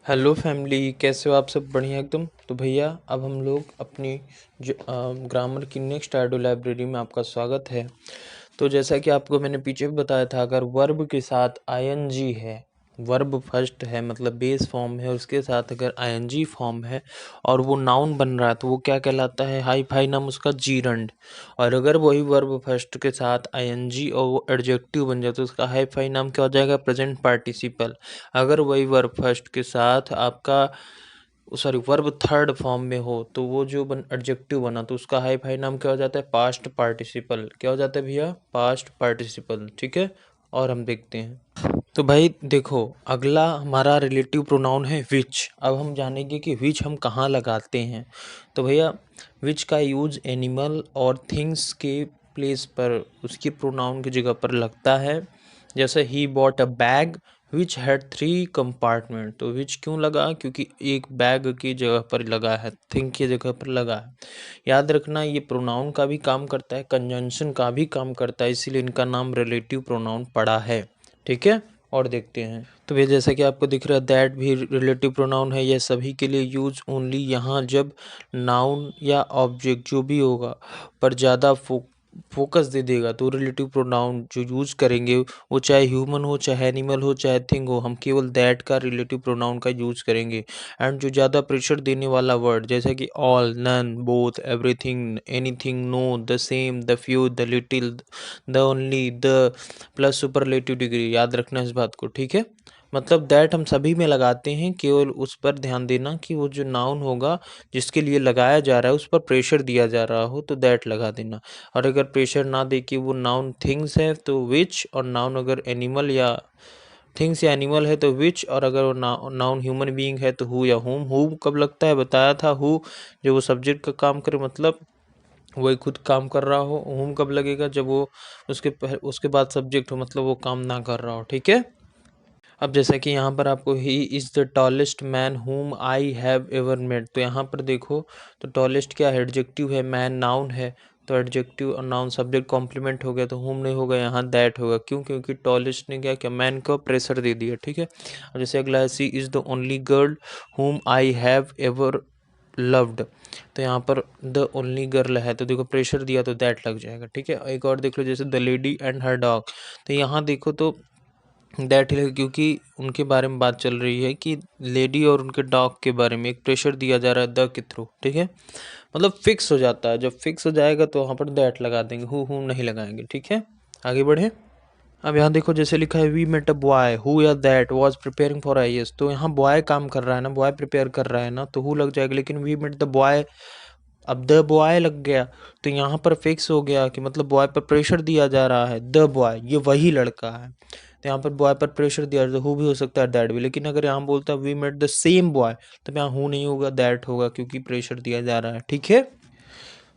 Hello family, कैसे हो आप सब? बढ़िया एकदम। तो भैया अब हम लोग अपनी जो ग्रामर की नेक्स्ट ऑडियो लाइब्रेरी में आपका स्वागत है। तो जैसा कि आपको मैंने पीछे भी बताया था, अगर वर्ब के साथ आईएनजी है, वर्ब फर्स्ट है मतलब बेस फॉर्म है, उसके साथ अगर आईएनजी फॉर्म है और वो नाउन बन रहा है तो वो क्या कहलाता है? हाई फाई नाम उसका जीरंड। और अगर वही वर्ब फर्स्ट के साथ आईएनजी और वो एडजेक्टिव बन जाए तो उसका हाई फाई नाम क्या हो जाएगा? Present participle. अगर वही वर्ब फर्स्ट के साथ आपका वर्ब थर्ड फॉर्म में हो तो वो जो एडजेक्टिव बना तो उसका हाई फाई नाम क्या हो जाता है? Past participle. क्या हो जाता है भैया? Past participle. ठीक है, और हम देखते हैं। तो भाई देखो, अगला हमारा रिलेटिव प्रोनाउन है विच। अब हम जानेंगे कि विच हम कहाँ लगाते हैं। तो भैया विच का यूज एनिमल और थिंग्स के प्लेस पर, उसकी प्रोनाउन की जगह पर लगता है। जैसे he bought a bag which had 3 compartment. तो विच क्यों लगा? क्योंकि एक बैग की जगह पर लगा है, थिंग की जगह पर लगा है। याद रखना, ये प्रोनाउन का भी काम करता है, कंजंक्शन का भी काम करता है, इसीलिए इनका नाम रिलेटिव प्रोनाउन पड़ा है। ठीक है, और देखते हैं। तो भैया जैसा कि आपको दिख रहा है, दैट भी रिलेटिव प्रोनाउन है। यह सभी के लिए यूज ओनली यहाँ जब नाउन या ऑब्जेक्ट जो भी होगा पर ज़्यादा फोकस दे देगा तो रिलेटिव प्रोनाउन जो यूज करेंगे, वो चाहे ह्यूमन हो, चाहे एनिमल हो, चाहे थिंग हो, हम केवल दैट का रिलेटिव प्रोनाउन का यूज करेंगे। एंड जो ज़्यादा प्रेशर देने वाला वर्ड जैसा कि all, none, both, everything, anything, no, the same, the few, the little, the only, the plus superlative degree, याद रखना इस बात को। ठीक है, मतलब दैट हम सभी में लगाते हैं, केवल उस पर ध्यान देना कि वो जो नाउन होगा जिसके लिए लगाया जा रहा है उस पर प्रेशर दिया जा रहा हो तो दैट लगा देना। और अगर प्रेशर ना दे कि वो नाउन थिंग्स है तो विच, और नाउन अगर एनिमल या थिंग्स या एनिमल है तो विच, और अगर वो नाउन ह्यूमन बीइंग है तो हु या हुम। हु कब लगता है बताया था, हु जो वो सब्जेक्ट का काम करे, मतलब वही खुद काम कर रहा हो। हुम कब लगेगा? जब वो उसके बाद सब्जेक्ट हो, मतलब वो काम ना कर रहा हो। ठीक है, अब जैसा कि यहाँ पर आपको he is the tallest man हुम आई हैव एवर मेट। तो यहाँ पर देखो, तो टॉलेस्ट क्या है? एडजेक्टिव है, मैन नाउन है, तो एडजेक्टिव और नाउन सब्जेक्ट कॉम्प्लीमेंट हो गया, तो हुम नहीं होगा, यहाँ दैट होगा। क्यों? क्योंकि टॉलेस्ट ने क्या किया? मैन को प्रेशर दे दिया। ठीक है, अब जैसे अगला है, सी इज़ द ओनली गर्ल हुम आई हैव एवर लव्ड। तो यहाँ पर द ओनली गर्ल है तो देखो प्रेशर दिया तो दैट लग जाएगा। ठीक है, एक और देख लो, जैसे the lady and her dog. तो यहाँ देखो तो दैट है, क्योंकि उनके बारे में बात चल रही है कि लेडी और उनके डॉग के बारे में एक प्रेशर दिया जा रहा है द के थ्रू। ठीक है, मतलब फिक्स हो जाता है। जब फिक्स हो जाएगा तो वहाँ पर दैट लगा देंगे, हु नहीं लगाएंगे। ठीक है, आगे बढ़े। अब यहाँ देखो, जैसे लिखा है we met a boy who या that was preparing for IAS. तो यहाँ बॉय काम कर रहा है ना, बॉय प्रिपेयर कर रहा है ना, तो हु लग जाएगा। लेकिन वी मेट द बॉय, अब द बॉय लग गया तो यहाँ पर फिक्स हो गया कि मतलब बॉय पर प्रेशर दिया जा रहा है, द बॉय ये वही लड़का है। तो यहाँ पर बॉय पर प्रेशर दिया जाता है, हु भी हो सकता है, दैट भी। लेकिन अगर यहाँ बोलता है we met the same boy तो यहाँ हु नहीं होगा, दैट होगा, क्योंकि प्रेशर दिया जा रहा है। ठीक है,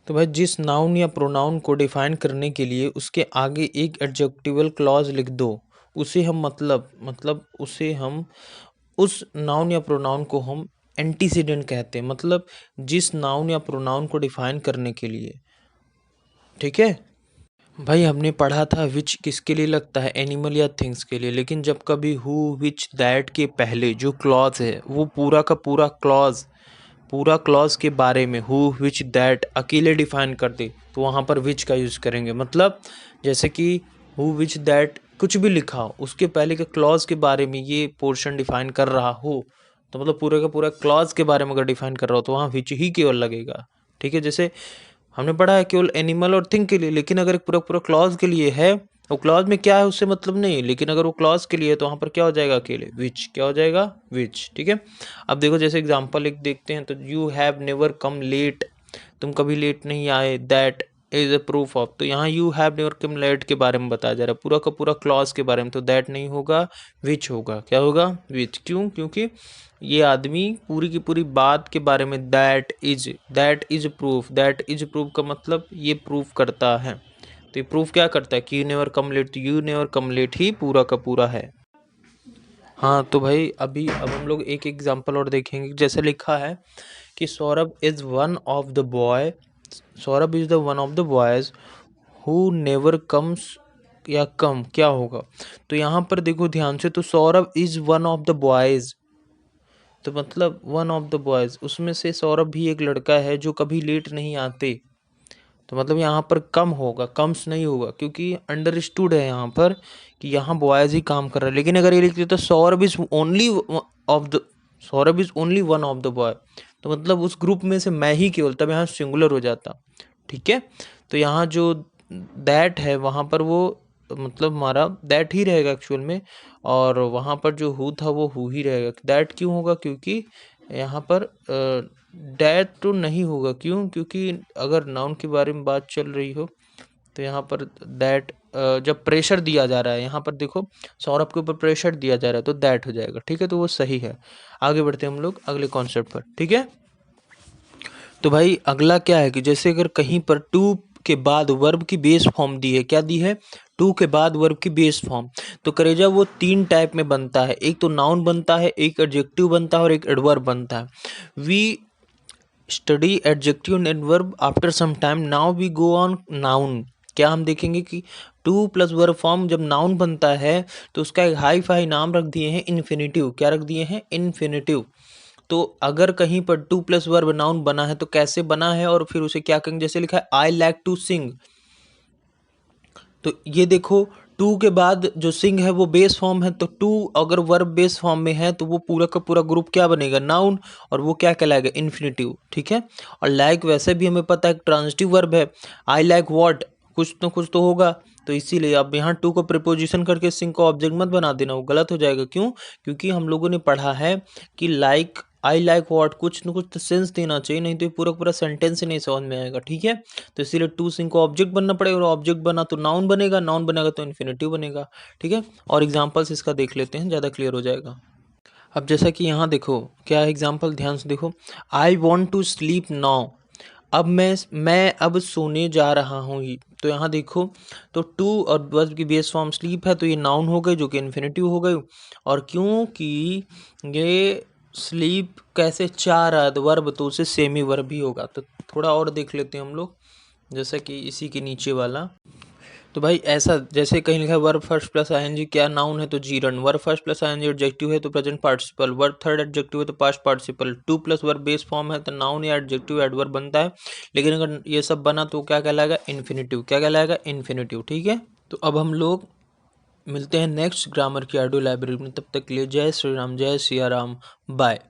तो भाई जिस नाउन या प्रोनाउन को डिफाइन करने के लिए उसके आगे एक एडजेक्टिवल क्लॉज लिख दो, उसे हम मतलब उसे हम उस नाउन या प्रोनाउन को हम एंटीसीडेंट कहते हैं। मतलब जिस नाउन या प्रोनाउन को डिफाइन करने के लिए। ठीक है भाई, हमने पढ़ा था विच किसके लिए लगता है? एनिमल या थिंग्स के लिए। लेकिन जब कभी हु विच दैट के पहले जो क्लॉज है वो पूरा का पूरा क्लॉज के बारे में हु विच दैट अकेले डिफाइन कर दे तो वहाँ पर विच का यूज़ करेंगे। मतलब जैसे कि हु विच दैट कुछ भी लिखा हो, उसके पहले के क्लॉज के बारे में ये पोर्शन डिफाइन कर रहा हो, तो मतलब पूरे का पूरा क्लॉज के बारे में अगर डिफाइन कर रहा हो तो वहाँ विच ही केवल लगेगा। ठीक है, जैसे हमने पढ़ा है केवल एनिमल और थिंग के लिए, लेकिन अगर एक पूरा पूरा क्लॉज के लिए है, वो क्लॉज में क्या है उससे मतलब नहीं, लेकिन अगर वो क्लॉज के लिए है तो वहाँ पर क्या हो जाएगा? अकेले विच। क्या हो जाएगा? विच। ठीक है, अब देखो जैसे एग्जांपल एक देखते हैं, तो you have never come late, तुम कभी लेट नहीं आए, that is a proof of. तो यहाँ you have never come late के बारे में बताया जा रहा है, पूरा का पूरा क्लॉज के बारे में, तो दैट नहीं होगा, विच होगा। क्या होगा? विच। क्यों? क्योंकि ये आदमी पूरी की पूरी बात के बारे में that is proof, that is proof का मतलब ये प्रूफ करता है। तो ये प्रूफ क्या करता है कि यू नेवर कम लेट, तो यू नेवर कम लेट ही पूरा का पूरा है। हाँ तो भाई अब हम लोग एक एग्जांपल और देखेंगे। जैसे लिखा है कि Saurabh is the one of the boys who never comes, या कम क्या होगा? तो यहाँ पर देखो ध्यान से, तो Saurabh is one of the boys, तो मतलब वन ऑफ द बॉयज़, उसमें से सौरभ भी एक लड़का है जो कभी लेट नहीं आते। तो मतलब यहाँ पर कम होगा, कम्स नहीं होगा, क्योंकि अंडरस्टूड है यहाँ पर कि यहाँ बॉयज़ ही काम कर रहा है। लेकिन अगर ये लिख देता Saurabh is only of the, Saurabh is only one of the boy, तो मतलब उस ग्रुप में से मैं ही केवल, तब यहाँ सिंगुलर हो जाता। ठीक है, तो यहाँ जो दैट है वहाँ पर वो मतलब हमारा दैट ही रहेगा एक्चुअल में, और वहाँ पर जो हु था वो हु ही रहेगा। दैट क्यों होगा, क्योंकि यहाँ पर डैट तो नहीं होगा। क्यों? क्योंकि अगर नाउन के बारे में बात चल रही हो तो यहाँ पर दैट, जब प्रेशर दिया जा रहा है, यहाँ पर देखो सौरभ के ऊपर प्रेशर दिया जा रहा है तो दैट हो जाएगा। ठीक है, तो वो सही है। आगे बढ़ते हैं हम लोग अगले कॉन्सेप्ट पर। ठीक है, तो भाई अगला क्या है कि जैसे अगर कहीं पर टू के बाद वर्ब की बेस फॉर्म दी है, क्या दी है? टू के बाद वर्ब की बेस फॉर्म। तो करेजा वो तीन टाइप में बनता है, एक तो नाउन बनता है, एक एडजेक्टिव बनता है और एक एडवर्ब बनता है। We study adjective and adverb after some time, now we go on noun. क्या हम देखेंगे कि टू प्लस वर्ब फॉर्म जब नाउन बनता है तो उसका एक हाई फाई नाम रख दिए हैं इन्फिनिटिव। क्या रख दिए हैं? इन्फिनिटिव। तो अगर कहीं पर टू प्लस वर्ब नाउन बना है तो कैसे बना है, और फिर उसे क्या कहेंगे? जैसे लिखा है आई लाइक टू सिंग, तो ये देखो टू के बाद जो सिंग है वो बेस फॉर्म है, तो टू अगर वर्ब बेस फॉर्म में है तो वो पूरा का पूरा ग्रुप क्या बनेगा? नाउन, और वो क्या कहलाएगा? इन्फिनिटिव। ठीक है, और लाइक वैसे भी हमें पता है ट्रांजिटिव वर्ब है। आई लाइक व्हाट, कुछ तो होगा, तो इसीलिए अब यहाँ टू को प्रीपोजिशन करके सिंग को ऑब्जेक्ट मत बना देना, वो गलत हो जाएगा। क्यों? क्योंकि हम लोगों ने पढ़ा है कि लाइक, आई लाइक व्हाट, कुछ न कुछ तो सेंस देना चाहिए, नहीं तो ये पूरा पूरा सेंटेंस ही नहीं समझ में आएगा। ठीक है, तो इसीलिए टू सिंग को ऑब्जेक्ट बनना पड़ेगा, और ऑब्जेक्ट बना तो नाउन बनेगा, नाउन बनेगा तो इन्फिनिटिव बनेगा। ठीक है, और एग्जांपल्स इसका देख लेते हैं, ज़्यादा क्लियर हो जाएगा। अब जैसा कि यहाँ देखो क्या है एग्जाम्पल, ध्यान से देखो। I want to sleep now, अब मैं अब सोने जा रहा हूँ ही। तो यहाँ देखो, तो टू और वर्ब की बेस फॉर्म स्लीप है, तो ये नाउन हो गई जो कि इन्फिनिटिव हो गई। और क्योंकि ये स्लीप कैसे चाह रहा है तो वर्ब, तो उसे सेमी वर्ब भी होगा। तो थोड़ा और देख लेते हैं हम लोग, जैसा कि इसी के नीचे वाला। तो भाई ऐसा जैसे कहीं लिखा है वर्ब फर्स्ट प्लस आईएनजी, क्या नाउन है तो gerund, verb first plus ING adjective है तो present participle, verb third adjective है तो past participle, to plus verb base form है तो नाउन या एडजेक्टिव एडवर्ब बनता है। लेकिन अगर ये सब बना तो क्या कहलाएगा? इन्फिनिटिव। क्या कहलाएगा? इन्फिनिटिव। ठीक है, तो अब हम लोग मिलते हैं नेक्स्ट ग्रामर की ऑडियो लाइब्रेरी में। तब तक के लिए जय श्री राम, जय सिया राम, बाय।